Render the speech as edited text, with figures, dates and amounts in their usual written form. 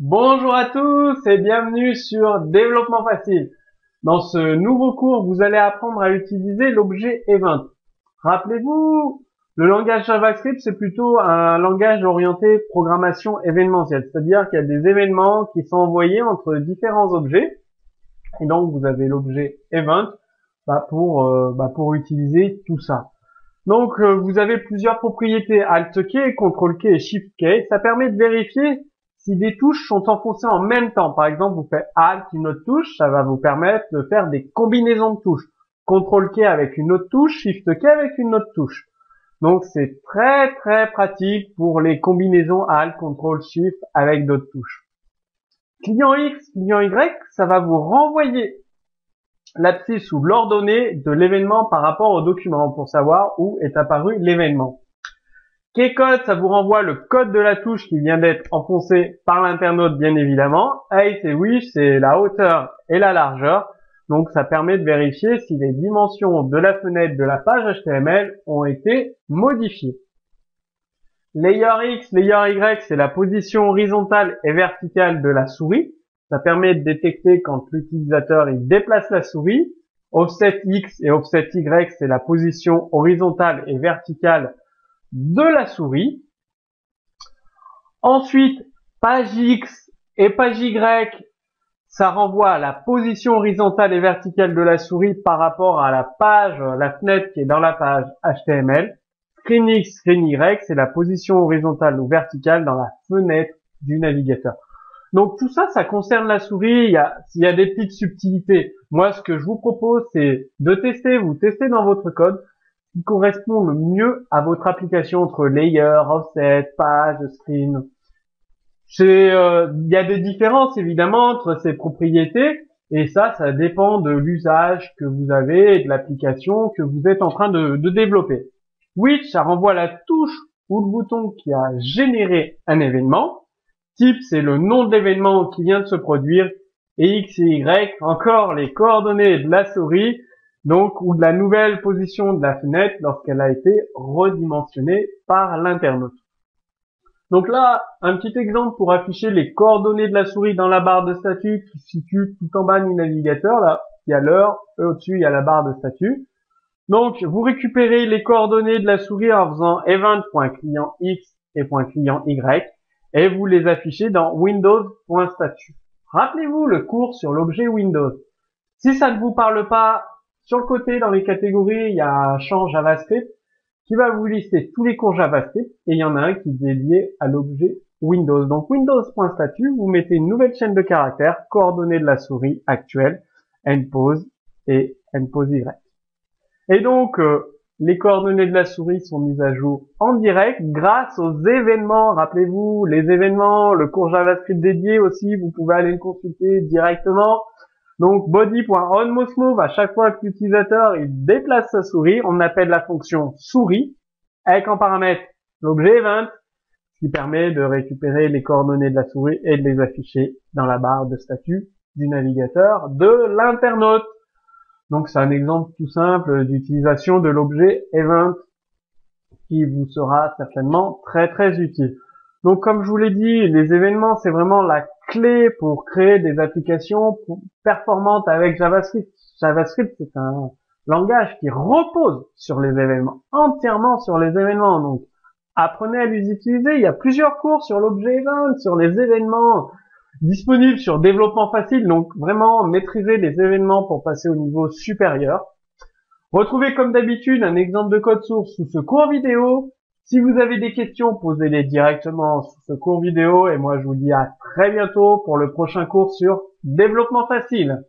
Bonjour à tous et bienvenue sur Développement Facile. Dans ce nouveau cours, vous allez apprendre à utiliser l'objet Event. Rappelez-vous, le langage JavaScript, c'est plutôt un langage orienté programmation événementielle. C'est-à-dire qu'il y a des événements qui sont envoyés entre différents objets. Et donc, vous avez l'objet Event pour utiliser tout ça. Donc, vous avez plusieurs propriétés, Alt-key, Ctrl-key et Shift-key. Ça permet de vérifier si des touches sont enfoncées en même temps. Par exemple, vous faites Alt, une autre touche, ça va vous permettre de faire des combinaisons de touches. Ctrl-key avec une autre touche, Shift-key avec une autre touche. Donc, c'est très très pratique pour les combinaisons Alt, Ctrl, Shift avec d'autres touches. Client X, client Y, ça va vous renvoyer l'abscisse ou l'ordonnée de l'événement par rapport au document pour savoir où est apparu l'événement. Keycode, ça vous renvoie le code de la touche qui vient d'être enfoncé par l'internaute, bien évidemment. Height et width, c'est la hauteur et la largeur. Donc, ça permet de vérifier si les dimensions de la fenêtre de la page HTML ont été modifiées. Layer X, Layer Y, c'est la position horizontale et verticale de la souris. Ça permet de détecter quand l'utilisateur il déplace la souris. Offset X et Offset Y, c'est la position horizontale et verticale de la souris. Ensuite, page X et page Y, ça renvoie à la position horizontale et verticale de la souris par rapport à la page, la fenêtre qui est dans la page HTML. Screen X, Screen Y, c'est la position horizontale ou verticale dans la fenêtre du navigateur. Donc tout ça, ça concerne la souris. Il y a des petites subtilités. Moi, ce que je vous propose, c'est de tester, vous testez dans votre code qui correspond le mieux à votre application entre layer, offset, page, screen. Il y a des différences évidemment entre ces propriétés et ça dépend de l'usage que vous avez et de l'application que vous êtes en train de développer. Which, ça renvoie la touche ou le bouton qui a généré un événement. Type, c'est le nom de l'événement qui vient de se produire. Et X et Y, encore les coordonnées de la souris, donc, ou de la nouvelle position de la fenêtre lorsqu'elle a été redimensionnée par l'internaute. Donc là, un petit exemple pour afficher les coordonnées de la souris dans la barre de statut qui se situe tout en bas du navigateur. Là, il y a l'heure, et au-dessus, il y a la barre de statut. Donc, vous récupérez les coordonnées de la souris en faisant event.clientX et .clientY et vous les affichez dans windows.statut. Rappelez-vous le cours sur l'objet Windows. Si ça ne vous parle pas, sur le côté, dans les catégories, il y a un champ JavaScript qui va vous lister tous les cours JavaScript et il y en a un qui est dédié à l'objet Windows. Donc, windows.statut, vous mettez une nouvelle chaîne de caractères, coordonnées de la souris actuelle, npose et npose Y. Et donc, les coordonnées de la souris sont mises à jour en direct grâce aux événements. Rappelez-vous, les événements, le cours JavaScript dédié aussi, vous pouvez aller le consulter directement. Donc, body.onMouseMove, à chaque fois que l'utilisateur il déplace sa souris, on appelle la fonction souris, avec en paramètre l'objet event, ce qui permet de récupérer les coordonnées de la souris et de les afficher dans la barre de statut du navigateur de l'internaute. Donc, c'est un exemple tout simple d'utilisation de l'objet event qui vous sera certainement très très utile. Donc, comme je vous l'ai dit, les événements, c'est vraiment la clé pour créer des applications performantes avec JavaScript. JavaScript, c'est un langage qui repose sur les événements, entièrement sur les événements. Donc, apprenez à les utiliser. Il y a plusieurs cours sur l'objet event, sur les événements, disponibles sur Développement Facile. Donc, vraiment, maîtriser les événements pour passer au niveau supérieur. Retrouvez comme d'habitude un exemple de code source sous ce cours vidéo. Si vous avez des questions, posez-les directement sous ce cours vidéo et moi je vous dis à très bientôt pour le prochain cours sur Développement Facile.